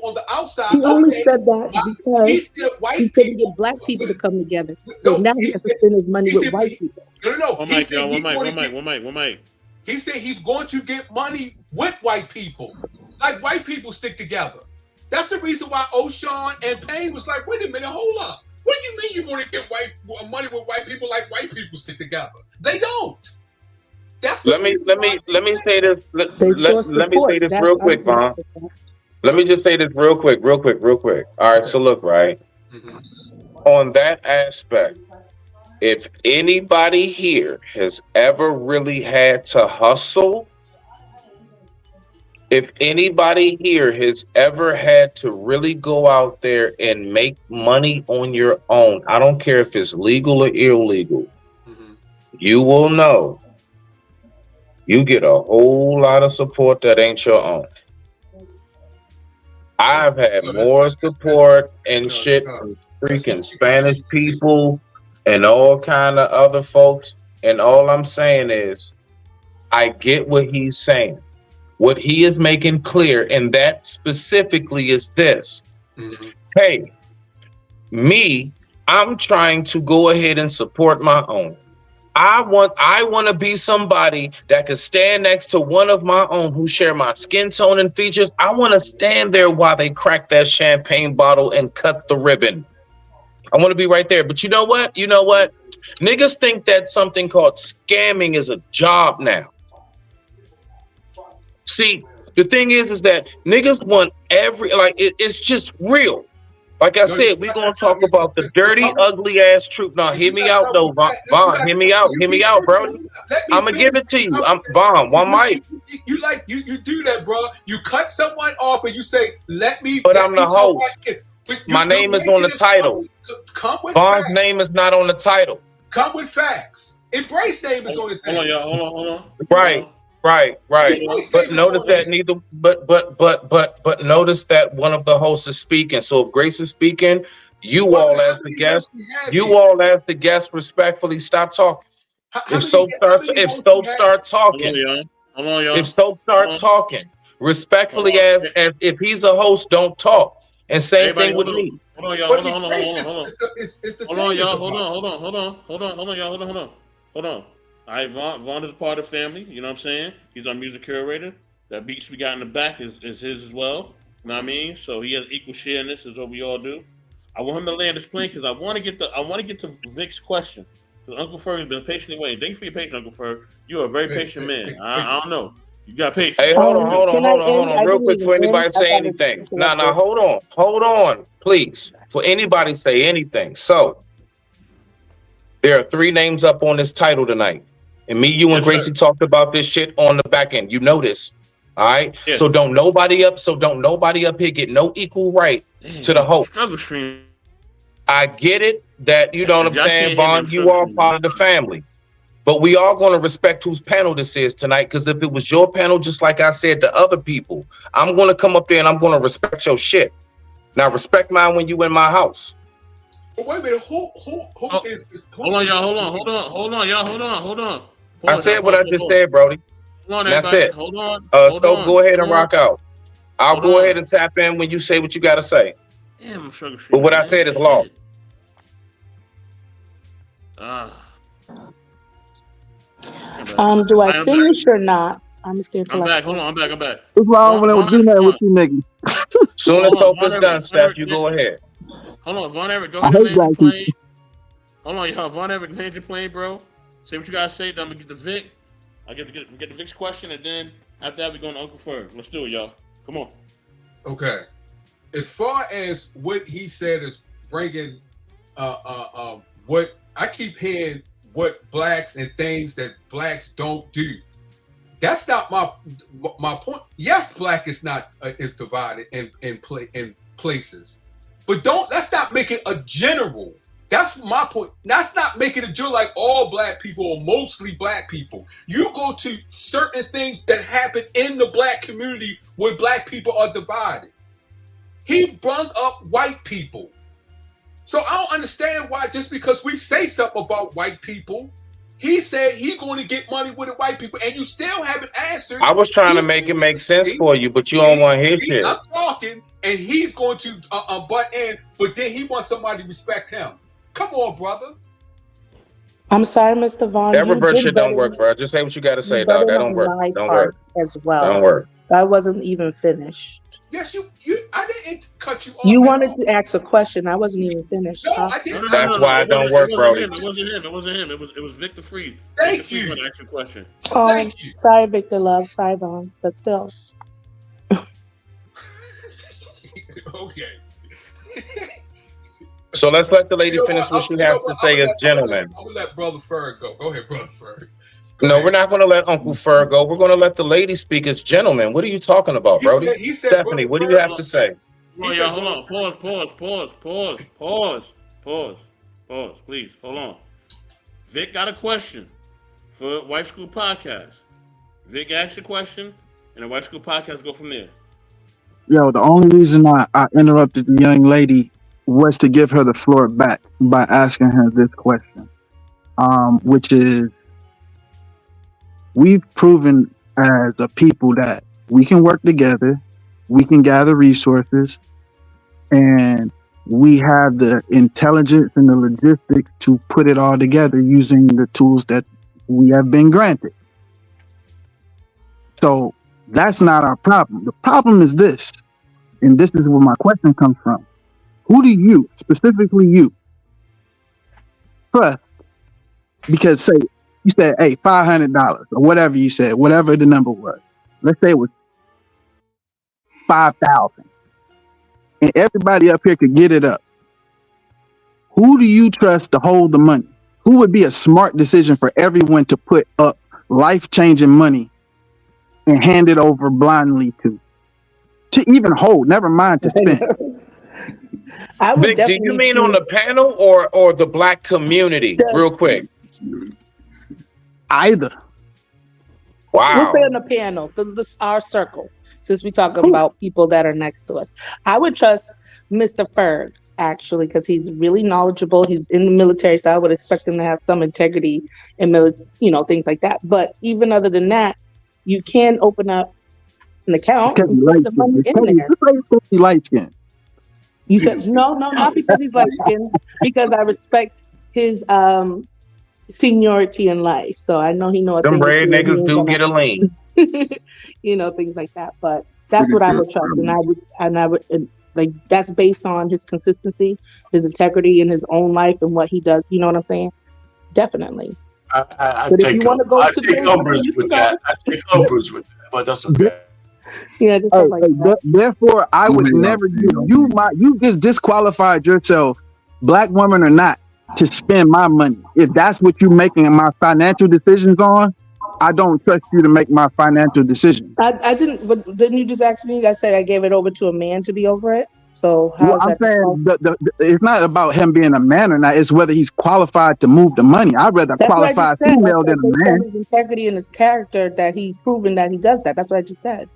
on the outside. He only Okay, said that he because said he white couldn't people. get black people to come together. So No, now he has to spend his money he with said, white people. no. One He mic, said y'all. he's going to get. One mic. He said he's going to get money with white people, like white people stick together. That's the reason why O'Shawn and Payne was like, wait a minute, hold up. What do you mean you want to get money with white people like white people stick together? They don't. That's the Let me reason let why me let me say this. Let, They let, saw let me support. say this That's real quick, Vaughn. Let me just say this real quick. All right, so look, right Mhm. on that aspect, if anybody here has ever really had to hustle, if anybody here has ever had to really go out there and make money on your own, I don't care if it's legal or illegal, Mhm. you will know you get a whole lot of support that ain't your own. I've had No, more support and no, shit no. from That's freaking just because Spanish people and all kind of other folks. And all I'm saying is, I get what he's saying. What he is making clear, and that specifically is this. Mhm. Hey, me, I'm trying to go ahead and support my own. I want to be somebody that could stand next to one of my own who share my skin tone and features. I want to stand there while they crack that champagne bottle and cut the ribbon. I want to be right there. But you know what? Niggas think that something called scamming is a job now. See, the thing is that niggas want it's just real. Like I No, said, we're gonna talk about the dirty, ugly ass truth. Now, hear You me got out no. though, Vaughn. Hear me out. Hear me out, bro. Let me I'm gonna give finish it to the you. I'm conversation. Vaughn. One mic. You do that, bro. You cut someone off and you say, But let I'm me the know host. I can. But My you're name is on the making it title. come with Vaughn's facts. name is not on the title. Come with facts. Embrace name is on the Hold on, thing. y'all. Hold on. Right. Embrace But name is notice on that there. neither. But notice that one of the hosts is speaking. So if Grace is speaking, you What? all How as the many guest, hosts we have here? respectfly stop talking. How If many? soap How starts, many if hosts we soap have? start talking, if soap start talking, respectfully as if he's a host, don't talk. And same Everybody, thing with hold on. me. Hold on, y'all. But Hold on. it's the Hold thing on, is y'all. Hold about. on, y'all. Hold on. All right, Vaughn is part of the family. You know what I'm saying? He's our music curator. That beats we got in the back is his as well. You know what I mean? So he has equal share in this, as what we all do. I want him to land his plane because I want to get to Vic's question. Because Uncle Ferg has been patiently waiting. Thank you for your patience, Uncle Ferg. You're a very patient man. I don't know. You got patience. Hey, hold on, Can I end? I real didn't quick even for end. anybody I say got anything. Nah, interrupted. hold on, please. For anybody say anything. So there are 3 names up on this title tonight. And me, you, and Yes, Gracie sir. talked about this shit on the back end. You know this. All right. Yeah. So don't nobody up here get no equal right to the Damn, host. struggle stream. I get it that you know what If I'm y'all saying, can't hear me, Vaughn, I'm you struggle are streaming. part of the family. But we are going to respect whose panel this is tonight. Because if it was your panel, just like I said to other people, I'm going to come up there and I'm going to respect your shit. Now respect mine when you in my house. But wait a minute. Who is the? Hold on, y'all. Hold on, y'all. Hold on. I Pause, y'all. said what I just said, Brody. Hold on, And that's everybody. it. Hold on. So go ahead and rock out. I'll go ahead and tap in when you say what you got to say. Damn, I'm struggle But streaming. what I said is law. Do I finish or not? I'm gonna stay until I'm back. Hold on. I'm back. What's wrong with doing that with you niggas? Soon as soap is done, Steph, you go ahead. Hold on, Von Eric, go I ahead and hate land your black plane. people. Hold on, y'all. Von Eric, land your plane, bro. Say what you gotta say. Then I'm gonna get the Vic. I get the Vic's question, and then after that we going to Uncle Ferg. Let's do it, y'all. Come on. Okay. As far as what he said is bringing, what I keep hearing, what blacks and things that blacks don't do. That's not my point. Yes, black is not is divided in places, but let's not make it a general. That's my point. That's not making it general like all black people or mostly black people. You go to certain things that happen in the black community where black people are divided. He brought up white people. So I don't understand why just because we say something about white people, He said he's going to get money with the white people, and you still haven't answered. I was trying to make it make sense for you, but you don't want to hear shit. I'm talking, and he's going to butt in, but then he wants somebody to respect him. Come on, brother. I'm sorry, Mr. Vaughn. That you reverse did shit don't better- work, bro. Just say what you got to say, you dog. better That don't on work. my Don't part work. as well. Don't work. I wasn't even finished. Yes, you. I didn't cut you off. You at wanted all. to ask a question. I wasn't even finished. No, Huh? I didn't. That's why it don't work, Brody. It wasn't him. It wasn't him. It was Victor Freed. Thank Victor Freed you. wanted to ask you a question. Thank you. Sorry, Victor Love. Sorry, Vaughn. But still. Okay. So let's let the lady You know finish what she You know has to what? say I'm as gonna gentlemen. I'm gonna let Brother Ferg go. Go ahead, Brother Ferg. Go No, ahead. we're not going to let Uncle Fur go. We're going to let the lady speak as gentlemen. What are you talking about, Brody? He said Stephanie, Brother what do you Ferg have to say? Hold on, y'all. Hold on. Pause. Please, hold on. Vic got a question for Wife School Podcast. Vic asked a question, and the Wife School Podcast go from there. Yo, the only reason I interrupted the young lady was to give her the floor back by asking her this question, which is, we've proven as a people that we can work together, we can gather resources, and we have the intelligence and the logistics to put it all together using the tools that we have been granted. So that's not our problem. The problem is this, and this is where my question comes from. Who do you, specifically you, trust? Because say you said, hey, $500 or whatever you said, whatever the number was. Let's say it was 5,000, and everybody up here could get it up. Who do you trust to hold the money? Who would be a smart decision for everyone to put up life-changing money and hand it over blindly to even hold, never mind to spend? I would Vic, do definitely you mean choose- on the panel or the black community? Real quick. Either. Wow. We'll say on the panel, our circle, since we talk about people that are next to us. I would trust Mr. Ferg, actually, because he's really knowledgeable. He's in the military, so I would expect him to have some integrity and things like that. But even other than that, you can open up an account Because and put the money in there. He light skin. You said no, not because he's light skinned, because I respect his seniority in life. So I know he knows Them red niggas do get a lean. things like that. But that's what I would trust, and I would like that's based on his consistency, his integrity in his own life and what he does. You know what I'm saying? Definitely. I But if you want to go to take umbrage with that. I take umbrage with that, but that's okay. Yeah, just stuff like that. Therefore, I would never you just disqualified yourself, black woman or not, to spend my money. If that's what you're making my financial decisions on, I don't trust you to make my financial decisions. I didn't, but didn't you just ask me? I said I gave it over to a man to be over it. So how Well, is I'm that? saying it's not about him being a man or not. It's whether he's qualified to move the money. I'd rather That's what I qualified just said. female I said than a based man. on his integrity and his character that he's proven that he does that. That's what I just said.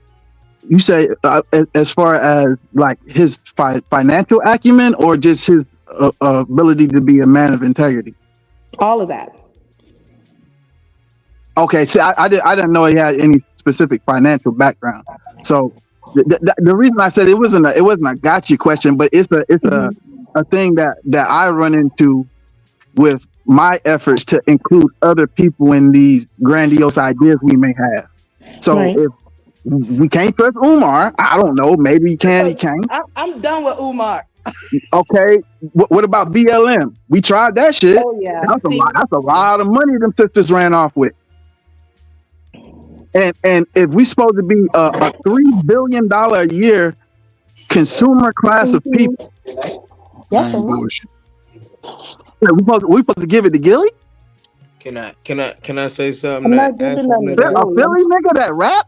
You say as far as like his financial acumen or just his ability to be a man of integrity? All of that. Okay, see, I didn't know he had any specific financial background. So the reason I said it wasn't a gotcha question, but it's a thing that I run into with my efforts to include other people in these grandiose ideas we may have. So Right. if we can't trust Umar, I don't know, maybe he can, he can't. I'm done with Umar. Okay, what about BLM? We tried that shit. Oh yeah. That's See, a lot of money them sisters ran off with. And if we supposed to be a $3 billion a year consumer class of people, that's a lot. Bullshit. we supposed to give it to Gilly? Can I say something? I'm not that giving actually- them A Philly nigga that rap?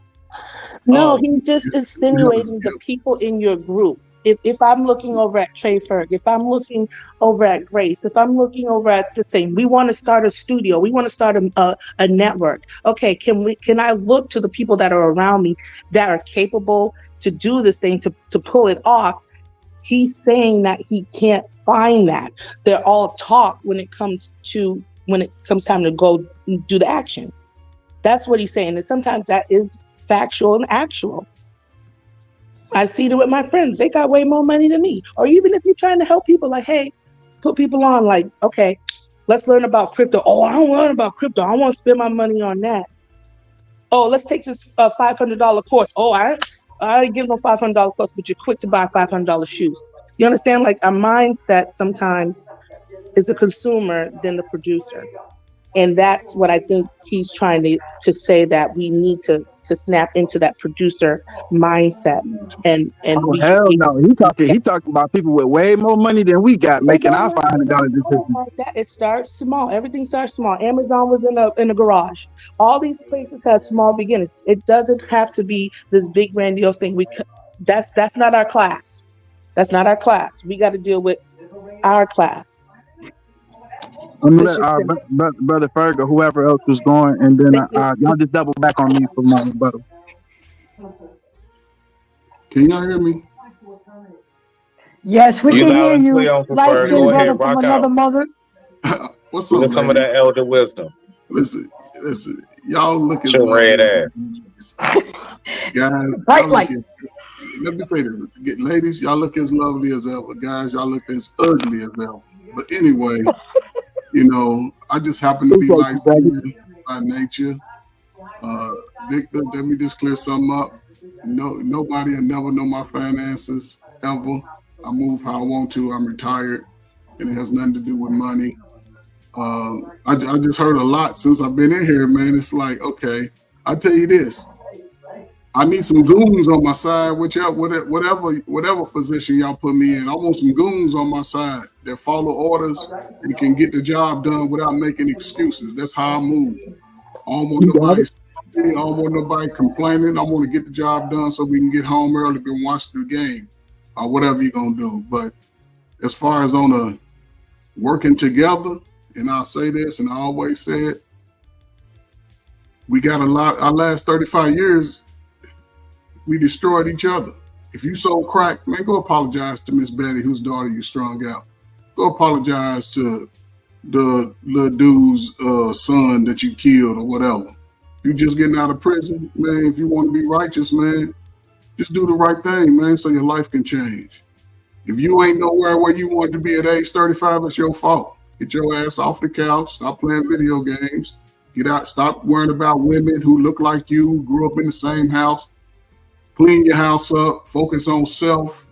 No, Oh. he's just insinuating the people in your group. If I'm looking over at Trey Ferg, if I'm looking over at Grace, if I'm looking over at this thing, we want to start a studio. We want to start a network. Okay, can I look to the people that are around me that are capable to do this thing, to pull it off? He's saying that he can't find that. They're all talk when it comes to when it comes time to go do the action. That's what he's saying. And sometimes that is factual and actual. I've seen it with my friends. They got way more money than me. Or even if you're trying to help people, like, hey, put people on, like, okay, let's learn about crypto. Oh, I don't learn about crypto. I want to spend my money on that. Oh, let's take this $500 course. Oh, I didn't give no $500 course, but you're quick to buy $500 shoes. You understand? Like, our mindset sometimes is a consumer than the producer. And that's what I think he's trying to say, that we need to snap into that producer mindset. And hell no, he talking about people with way more money than we got making our $500 decisions. It starts small. Everything starts small. Amazon was in a garage. All these places had small beginnings. It doesn't have to be this big grandiose thing. That's not our class. That's not our class. We got to deal with our class. I'm gonna let Brother Ferg or whoever else was going, and then y'all just double back on me for my rebuttal. Can y'all hear me? Yes, we can hear you. Light-skinned brother from another mother. What's up, some of that elder wisdom. Listen. Y'all look as your red ass. Guys, bright light. Let me say this. Ladies, y'all look as lovely as ever. Guys, y'all look as ugly as ever. But anyway, you know, I just happen to be light-skinned by nature. Victor, let me just clear something up. Nobody will never know my finances ever. I move how I want to. I'm retired, and it has nothing to do with money. I just heard a lot since I've been in here, man. It's like, okay, I tell you this. I need some goons on my side, whatever position y'all put me in. I want some goons on my side that follow orders and can get the job done without making excuses. That's how I move. I don't want nobody complaining. I want to get the job done so we can get home early and watch the game or whatever you're going to do. But as far as on a working together, and I'll say this, and I always say it, we got a lot, our last 35 years, we destroyed each other. If you sold crack, man, go apologize to Miss Betty, whose daughter you strung out. Go apologize to the little dude's son that you killed or whatever. You just getting out of prison, man. If you want to be righteous, man, just do the right thing, man, so your life can change. If you ain't nowhere where you want to be at age 35, it's your fault. Get your ass off the couch. Stop playing video games. Get out. Stop worrying about women who look like you, who grew up in the same house. Clean your house up, focus on self,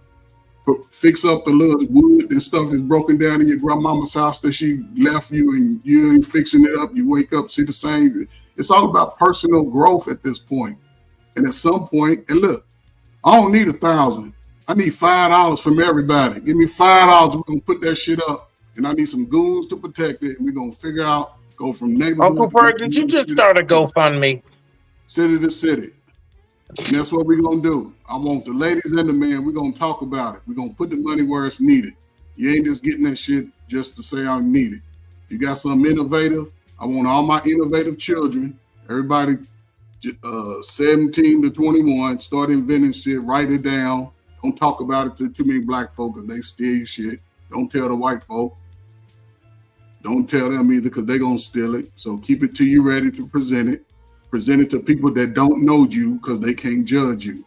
fix up the little wood and stuff that's broken down in your grandmama's house that she left you and you ain't fixing it up. You wake up, see the same. It's all about personal growth at this point. And at some point, and look, I don't need 1,000. I need $5 from everybody. Give me $5. We're going to put that shit up. And I need some goons to protect it. And we're going to figure out, go from neighborhood. Uncle Ferg, did you just start a GoFundMe? City to city. And that's what we're going to do. I want the ladies and the men. We're going to talk about it. We're going to put the money where it's needed. You ain't just getting that shit just to say I need it. You got something innovative. I want all my innovative children, everybody 17 to 21, start inventing shit, write it down. Don't talk about it to too many black folk because they steal shit. Don't tell the white folk. Don't tell them either because they're going to steal it. So keep it till you're ready to present it. Present it to people that don't know you because they can't judge you.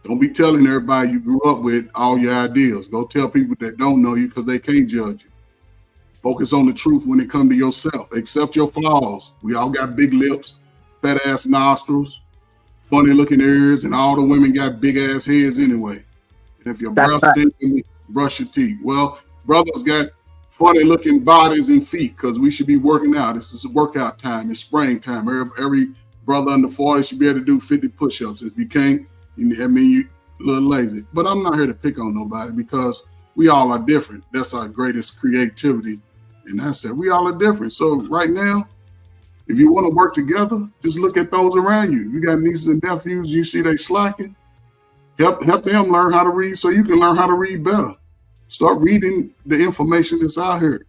Don't be telling everybody you grew up with all your ideas. Go tell people that don't know you because they can't judge you. Focus on the truth when it comes to yourself. Accept your flaws. We all got big lips, fat ass nostrils, funny looking ears, and all the women got big ass heads anyway. And if your breath stinks, brush your teeth. Well, brothers got funny looking bodies and feet because we should be working out. This is workout time. It's springtime. Every brother under 40 should be able to do 50 push-ups. If you can't, you a little lazy. But I'm not here to pick on nobody because we all are different. That's our greatest creativity. And that's it. We all are different. So right now, if you want to work together, just look at those around you. You got nieces and nephews, you see they slacking. Help them learn how to read so you can learn how to read better. Start reading the information that's out here.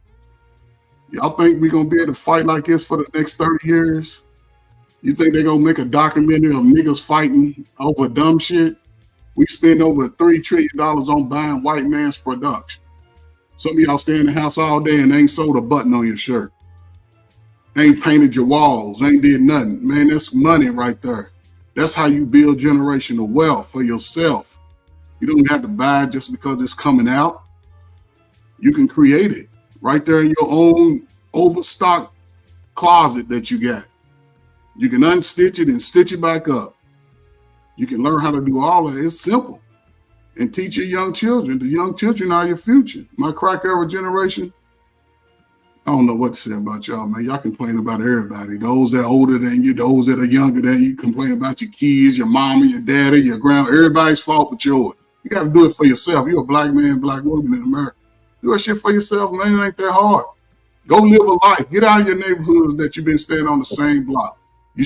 Y'all think we're going to be able to fight like this for the next 30 years? You think they're going to make a documentary of niggas fighting over dumb shit? We spend over $3 trillion on buying white man's production. Some of y'all stay in the house all day and ain't sold a button on your shirt. ain't painted your walls, ain't did nothing. Man, that's money right there. That's how you build generational wealth for yourself. You don't have to buy it just because it's coming out. You can create it right there in your own overstocked closet that you got. You can unstitch it and stitch it back up. You can learn how to do all of it. It's simple. And teach your young children. The young children are your future. My crack era generation, I don't know what to say about y'all, man. Y'all complain about everybody. Those that are older than you, those that are younger than you, complain about your kids, your mama, your daddy, your grandma. Everybody's fault but yours. You got to do it for yourself. You're a black man, black woman in America. Do that shit for yourself, man. It ain't that hard. Go live a life. Get out of your neighborhoods that you've been staying on the same block. You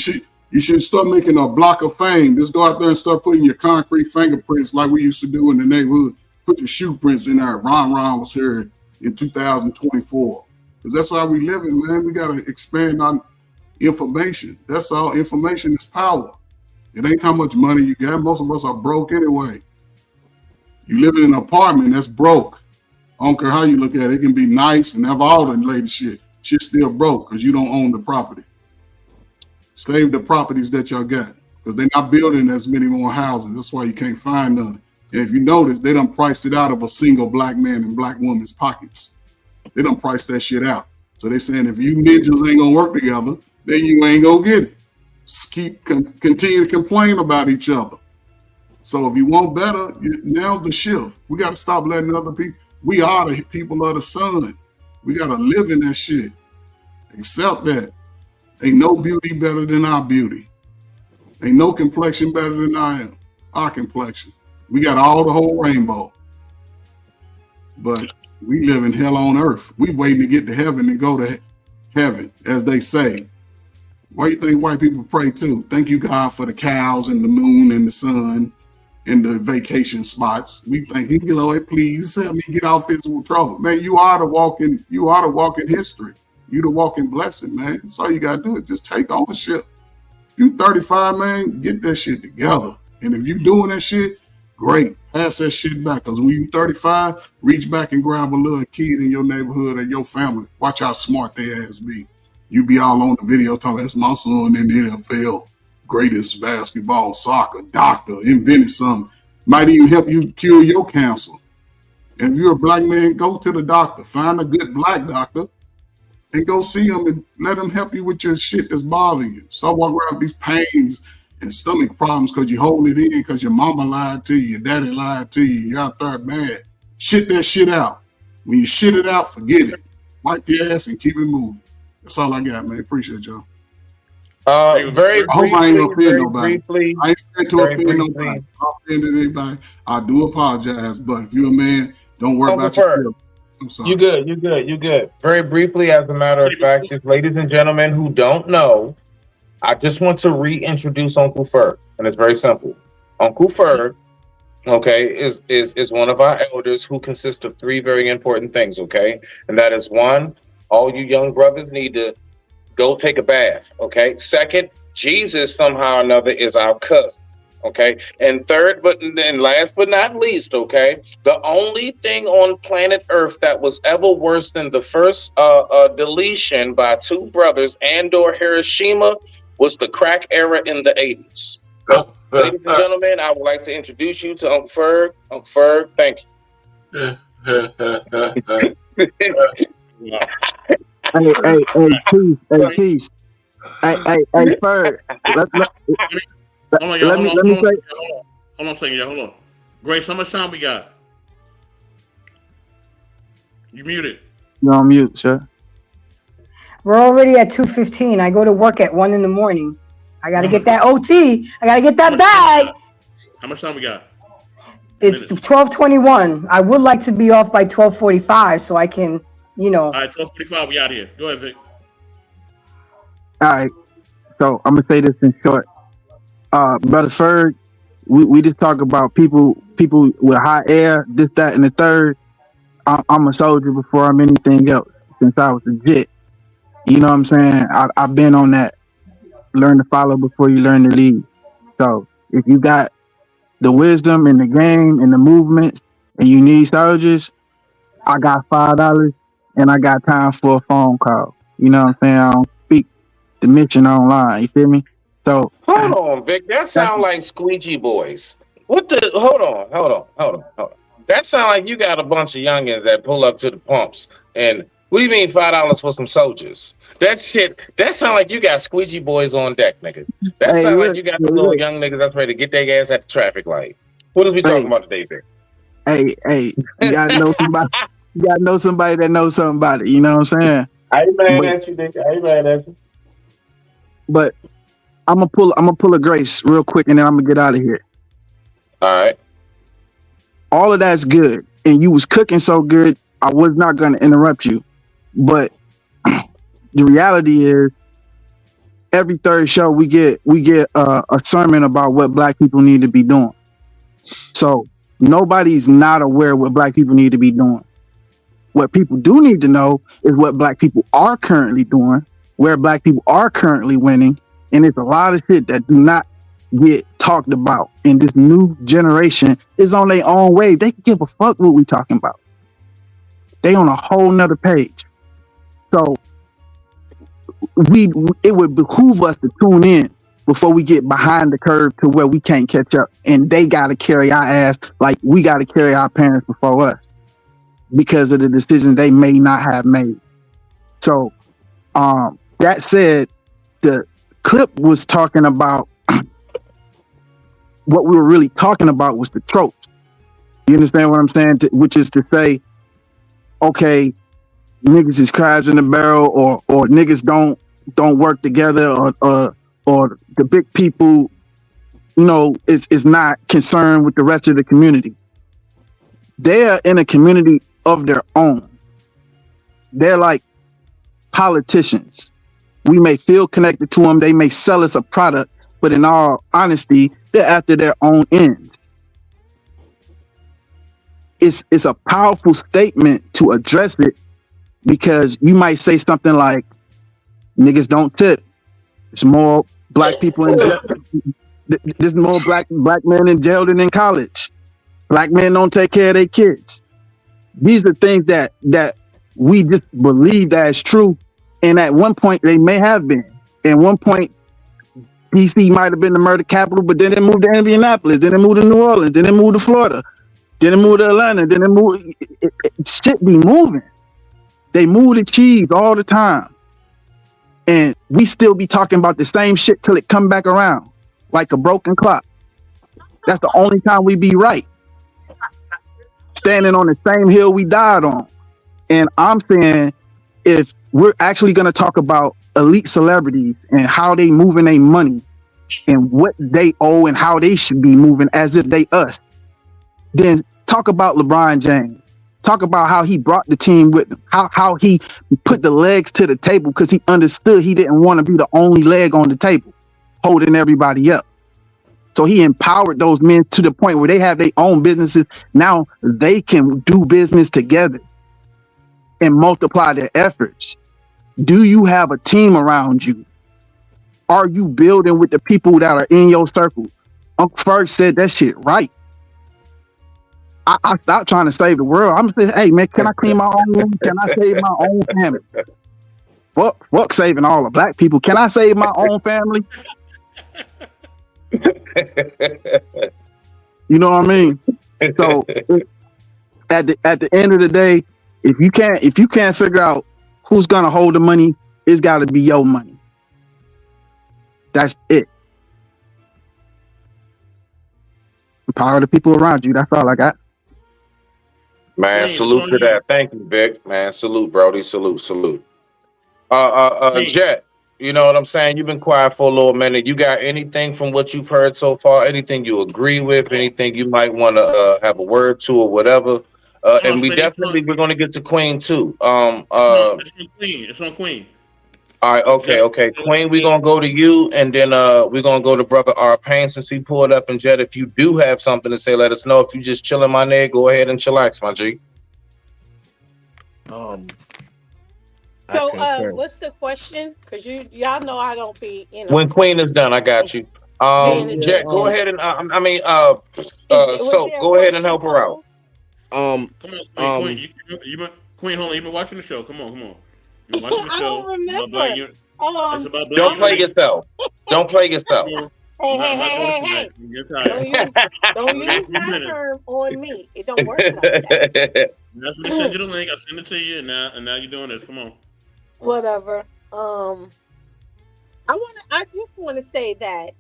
should start making a block of fame. Just go out there and start putting your concrete fingerprints like we used to do in the neighborhood. Put your shoe prints in there. Ron was here in 2024. Because that's how we living, man. We got to expand on information. That's all. Information is power. It ain't how much money you got. Most of us are broke anyway. You live in an apartment that's broke. I don't care how you look at it. It can be nice and have all the latest shit. Shit's still broke because you don't own the property. Save the properties that y'all got because they're not building as many more houses. That's why you can't find none. And if you notice, they done priced it out of a single black man and black woman's pockets. They done priced that shit out. So they're saying if you ninjas ain't gonna work together, then you ain't gonna get it. Just continue to complain about each other. So if you want better, now's the shift. We got to stop letting other people. We are the people of the sun. We got to live in that shit. Accept that. Ain't no beauty better than our beauty. Ain't no complexion better than our complexion. We got all the whole rainbow. But we live in hell on earth. We waiting to get to heaven and go to heaven, as they say. Why you think white people pray too? Thank you, God, for the cows and the moon and the sun and the vacation spots. We thank you, Lord, please help me get out of physical trouble. Man, you are the walking history. You the walking blessing, man. That's all you gotta do is just take ownership. You 35, man, get that shit together. And if you doing that shit, great. Pass that shit back. Because when you 35, reach back and grab a little kid in your neighborhood or your family. Watch how smart they ass be. You be all on the video talking, that's my son in the NFL. Greatest basketball, soccer, doctor, invented something. Might even help you cure your cancer. And if you're a black man, go to the doctor. Find a good black doctor and go see him and let him help you with your shit that's bothering you. Stop walking around with these pains and stomach problems because you hold it in because your mama lied to you, your daddy lied to you, you're out there mad. Shit that shit out. When you shit it out, forget it. Wipe your ass and keep it moving. That's all I got, man. Appreciate y'all. Very briefly, I ain't offend nobody. Briefly, I ain't saying to offend nobody. I offended anybody. I do apologize, but if you're a man, don't worry about your feelings. I'm sorry. You good. Very briefly, as a matter of fact, just ladies and gentlemen who don't know, I just want to reintroduce Uncle Ferg, and it's very simple. Uncle Ferg, okay, is one of our elders who consists of three very important things, okay? And that is one, all you young brothers need to go take a bath, okay? Second, Jesus somehow or another is our cousin, okay? And third, and last but not least, okay, the only thing on planet Earth that was ever worse than the first deletion by two brothers and/or Hiroshima was the crack era in the 80s. So, ladies and gentlemen, I would like to introduce you to Uncle Ferg. Uncle Ferg, thank you. Hey, Keith. Hey, Ferg. Let me say. Hold on a second, y'all. Hold on. Grace, how much time we got? You muted. You're on mute, sir. We're already at 2:15. I go to work at 1 a.m. I got to get that OT. I got to get that bag. How much time we got? It's 12:21. I would like to be off by 12:45 so I can, All right, 12:45. We out here. Go ahead, Vic. All right. So I'm gonna say this in short. Brother Ferg, we just talk about people with hot air, this, that, and the third. I'm a soldier before I'm anything else. Since I was a jit. You know what I'm saying? I've been on that. Learn to follow before you learn to lead. So if you got the wisdom and the game and the movements and you need soldiers, I got $5 and I got time for a phone call. You know what I'm saying? I don't speak the mission online. You feel me? So hold on, Vic. That sound like squeegee boys. What the? Hold on. That sound like you got a bunch of youngins that pull up to the pumps and what do you mean $5 for some soldiers? That sound like you got squeegee boys on deck, nigga. That sound like you got the little young niggas that's ready to get their ass at the traffic light. What are we talking about today, Vic? Hey, you gotta know somebody. You gotta know somebody that knows somebody. You know what I'm saying? I ain't mad at you, Dick. I ain't mad at you. But I'm gonna pull a Grace real quick, and then I'm gonna get out of here. All right. All of that's good, and you was cooking so good, I was not gonna interrupt you. But the reality is, every third show we get a sermon about what Black people need to be doing. So nobody's not aware what Black people need to be doing. What people do need to know is what Black people are currently doing, where Black people are currently winning, and it's a lot of shit that do not get talked about. And this new generation is on their own wave. They can give a fuck what we talking about. They on a whole nother page. So it would behoove us to tune in before we get behind the curve to where we can't catch up. And they got to carry our ass like we got to carry our parents before us because of the decisions they may not have made. So that said, the clip was talking about what we were really talking about was the tropes. You understand what I'm saying? Which is to say, okay, niggas is crabs in the barrel, or niggas don't work together, or the big people, you know, is not concerned with the rest of the community. They're in a community of their own. They're like politicians. We may feel connected to them. They may sell us a product, but in all honesty, they're after their own ends. It's a powerful statement to address it, because you might say something like, niggas don't tip. It's more Black people in jail. There's more black men in jail than in college. Black men don't take care of their kids. These are things that we just believe that is true. And at one point they may have been. At one point, DC might have been the murder capital, but then it moved to Indianapolis, then it moved to New Orleans, then it moved to Florida, then it moved to Atlanta, then it moved. Shit be moving. They move the cheese all the time. And we still be talking about the same shit till it come back around, like a broken clock. That's the only time we be right. Standing on the same hill we died on. And I'm saying, if we're actually going to talk about elite celebrities and how they moving their money and what they owe and how they should be moving as if they us, then talk about LeBron James. Talk about how he brought the team with him, how he put the legs to the table because he understood he didn't want to be the only leg on the table holding everybody up. So he empowered those men to the point where they have their own businesses. Now they can do business together and multiply their efforts. Do you have a team around you? Are you building with the people that are in your circle? Uncle Ferg said that shit right. I stopped trying to save the world. I'm saying, hey man, can I clean my own room? Can I save my own family? Fuck saving all the Black people. Can I save my own family? You know what I mean? So at the end of the day, if you can't figure out who's gonna hold the money, it's gotta be your money. That's it. Empower the people around you. That's all I got. Man, salute to that. Thank you, Vic. Man, salute, Brody. Salute. Jet, you know what I'm saying? You've been quiet for a little minute. You got anything from what you've heard so far? Anything you agree with? Anything you might want to have a word to or whatever? And we're going to get to Queen too. It's on Queen. All right, okay. Queen, we're going to go to you, and then we're going to go to Brother R. Payne since he pulled up. And Jet, if you do have something to say, let us know. If you just chilling, my nigga, go ahead and chillax, my G. So, what's the question? Because y'all know I don't be, you know. When Queen is done, I got you. Jet, go ahead and so go ahead and help her out. Come on, Queen, hold on. You've been watching the show. Come on. You've been watching the show. I don't remember. It's about Don't play yourself. Don't play yourself. Hey. Don't use that term on me. It don't work like that. That's when I send you the link. I send it to you, and now you're doing this. Come on. Whatever. I just want to say that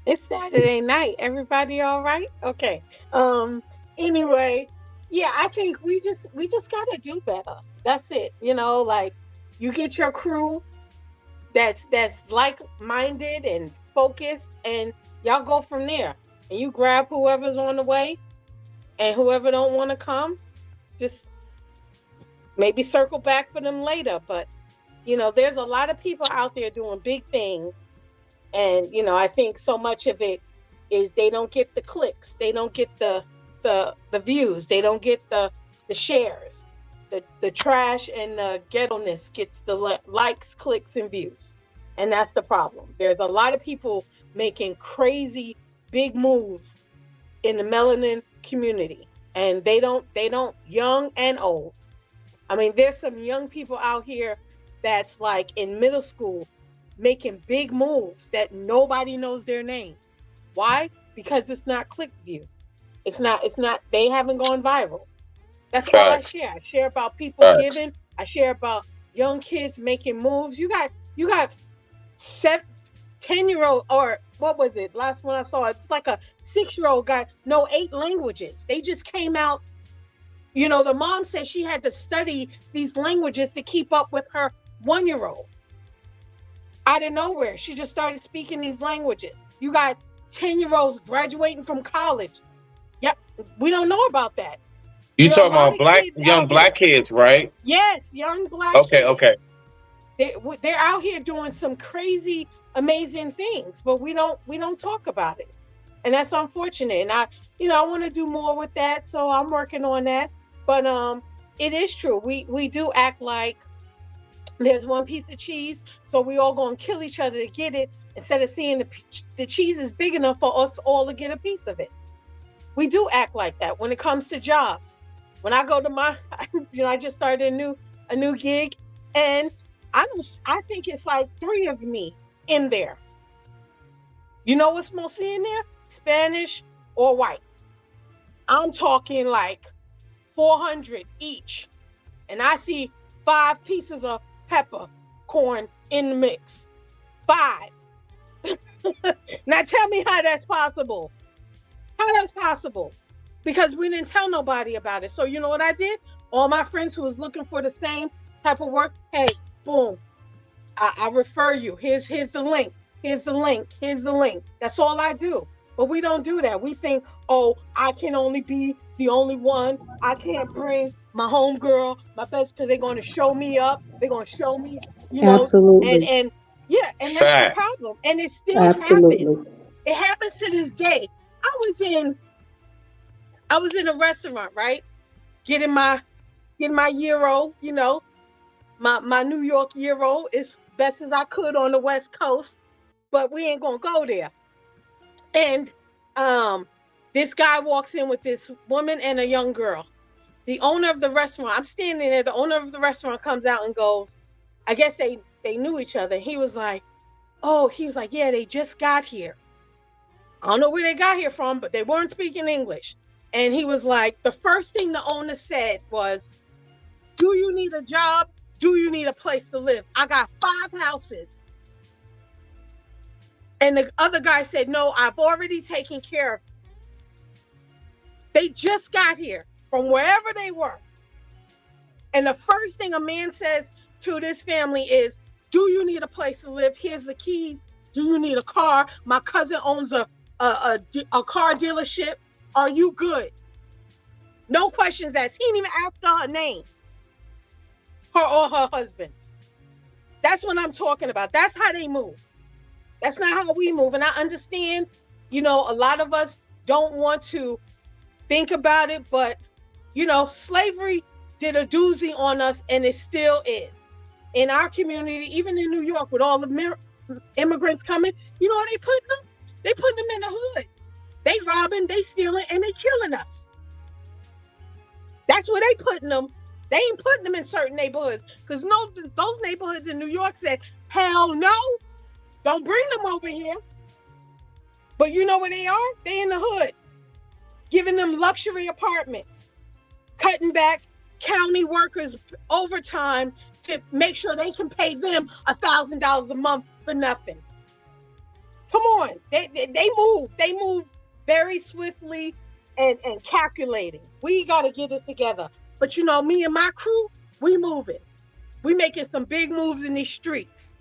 it's Saturday night. Everybody all right? Okay. Anyway, yeah, I think we just gotta do better. That's it. You know, like you get your crew that's like-minded and focused, and y'all go from there. And you grab whoever's on the way, and whoever don't want to come, just maybe circle back for them later. But you know, there's a lot of people out there doing big things, and you know, I think so much of it is they don't get the clicks, they don't get the views, they don't get the shares. The trash and the ghetto-ness gets the likes, clicks, and views. And that's the problem. There's a lot of people making crazy big moves in the melanin community. And they don't, young and old. I mean, there's some young people out here that's like in middle school making big moves that nobody knows their name. Why? Because it's not click view. It's not, they haven't gone viral. That's all I share. I share about people giving. I share about young kids making moves. You got 10-year-old, or what was it? Last one I saw, it's like a 6-year-old guy, know 8 languages. They just came out. You know, the mom said she had to study these languages to keep up with her 1-year-old. Out of nowhere, she just started speaking these languages. You got 10-year-olds graduating from college. Yep, we don't know about that. You talking about young black kids, right? Yes, young black kids. Okay. They're out here doing some crazy, amazing things, but we don't talk about it, and that's unfortunate. And I want to do more with that, so I'm working on that. But it is true. We do act like there's one piece of cheese, so we all gonna kill each other to get it, instead of seeing the cheese is big enough for us all to get a piece of it. We do act like that when it comes to jobs. When I go to I just started a new gig, and I think it's like 3 of me in there. You know what's mostly in there? Spanish or white. I'm talking like 400 each, and I see 5 pieces of peppercorn in the mix. 5. Now tell me how that's possible. How that's possible? Because we didn't tell nobody about it. So you know what I did? All my friends who was looking for the same type of work, hey, boom, I refer you. Here's the link. Here's the link. Here's the link. That's all I do. But we don't do that. We think, oh, I can only be the only one. I can't bring my homegirl, my best, because they're going to show me up. They're going to show me, you know. Absolutely. And that's the problem. And it still happens. It happens to this day. I was in a restaurant, right? Getting my gyro, you know, my New York gyro as best as I could on the West Coast, but we ain't gonna go there. And this guy walks in with this woman and a young girl. The owner of the restaurant, I'm standing there, the owner of the restaurant comes out and goes, I guess they knew each other. He was like, yeah, they just got here. I don't know where they got here from, but they weren't speaking English. And he was like, the first thing the owner said was, do you need a job? Do you need a place to live? I got 5 houses. And the other guy said, no, I've already taken care of it. They just got here from wherever they were. And the first thing a man says to this family is, do you need a place to live? Here's the keys. Do you need a car? My cousin owns a car dealership. Are you good? No questions asked. He didn't even ask her name. Her or her husband. That's what I'm talking about. That's how they move. That's not how we move. And I understand, you know, a lot of us don't want to think about it, but, you know, slavery did a doozy on us, and it still is. In our community, even in New York, with all the immigrants coming, you know what they putting them? They putting them in the hood. They robbing, they stealing, and they killing us. That's where they putting them They ain't putting them in certain neighborhoods because those neighborhoods in New York said, hell no, don't bring them over here. But you know where they are? They in the hood, giving them luxury apartments, cutting back county workers overtime to make sure they can pay them $1,000 a month for nothing. Come on, they move very swiftly and calculating. We got to get it together. But you know, me and my crew, we moving. We making some big moves in these streets.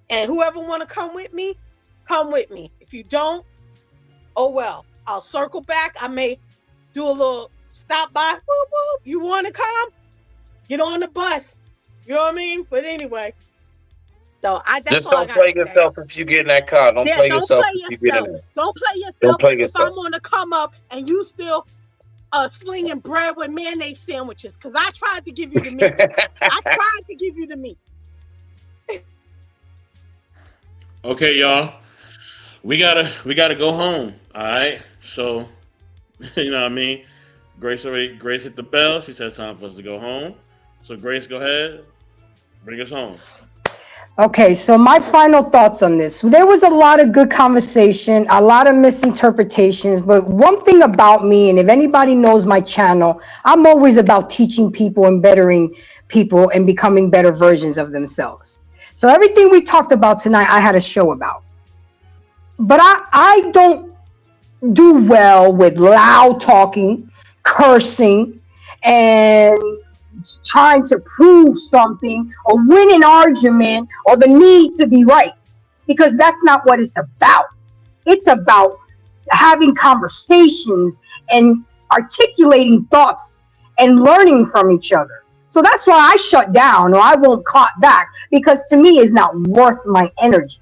And whoever want to come with me, come with me. If you don't, oh well. I'll circle back. I may do a little stop by. Whoop, whoop. You want to come? Get on the bus. You know what I mean? But anyway. So that's just all don't play yourself if you get in that car. Don't play yourself if you get in there. Don't play yourself. Don't play yourself. If I'm gonna come up and you still slinging bread with mayonnaise sandwiches, because I tried to give you the meat. I tried to give you the meat. Okay, y'all. We gotta go home. All right. So, you know what I mean? Grace hit the bell. She said it's time for us to go home. So Grace, go ahead. Bring us home. Okay, so my final thoughts on this. There was a lot of good conversation, a lot of misinterpretations, but one thing about me, and if anybody knows my channel, I'm always about teaching people and bettering people and becoming better versions of themselves. So everything we talked about tonight, I had a show about. But I don't do well with loud talking, cursing, and trying to prove something or win an argument or the need to be right, because that's not what it's about. It's about having conversations and articulating thoughts and learning from each other. So that's why I shut down, or I won't clap back, because to me it's not worth my energy.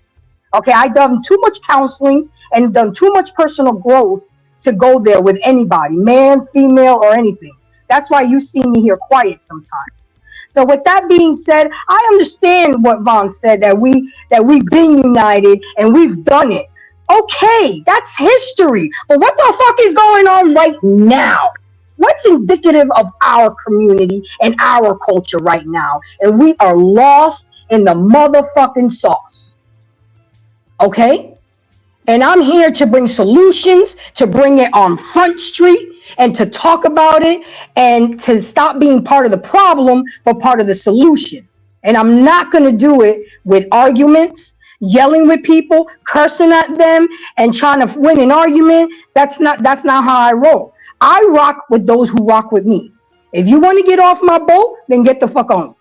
Okay, I've done too much counseling and done too much personal growth to go there with anybody, man, female, or anything. That's why you see me here quiet sometimes. So with that being said, I understand what Vaughn said, that we've been united and we've done it. Okay, that's history. But what the fuck is going on right now? What's indicative of our community and our culture right now? And we are lost in the motherfucking sauce. Okay? And I'm here to bring solutions, to bring it on Front Street, and to talk about it, and to stop being part of the problem, but part of the solution. And I'm not going to do it with arguments, yelling with people, cursing at them, and trying to win an argument. That's not how I roll. I rock with those who rock with me. If you want to get off my boat, then get the fuck on.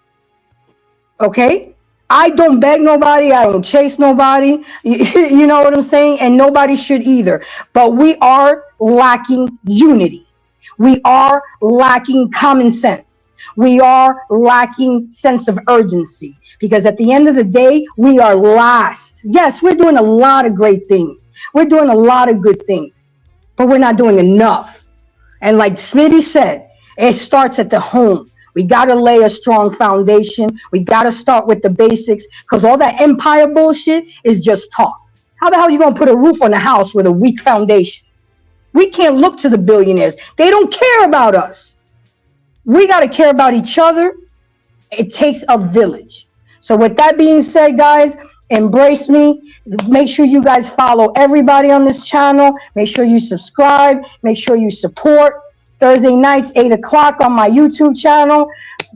Okay? I don't beg nobody. I don't chase nobody. You know what I'm saying? And nobody should either. But we are lacking unity. We are lacking common sense. We are lacking sense of urgency. Because at the end of the day, we are last. Yes, we're doing a lot of great things. We're doing a lot of good things. But we're not doing enough. And like Smitty said, it starts at the home. We got to lay a strong foundation. We got to start with the basics, because all that empire bullshit is just talk. How the hell are you going to put a roof on a house with a weak foundation? We can't look to the billionaires. They don't care about us. We got to care about each other. It takes a village. So with that being said, guys, embrace me. Make sure you guys follow everybody on this channel. Make sure you subscribe. Make sure you support. Thursday nights, 8 o'clock on my YouTube channel.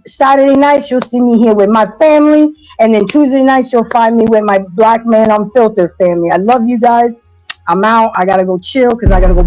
Saturday nights, you'll see me here with my family. And then Tuesday nights, you'll find me with my Black Man Unfiltered family. I love you guys. I'm out. I got to go chill because I got to go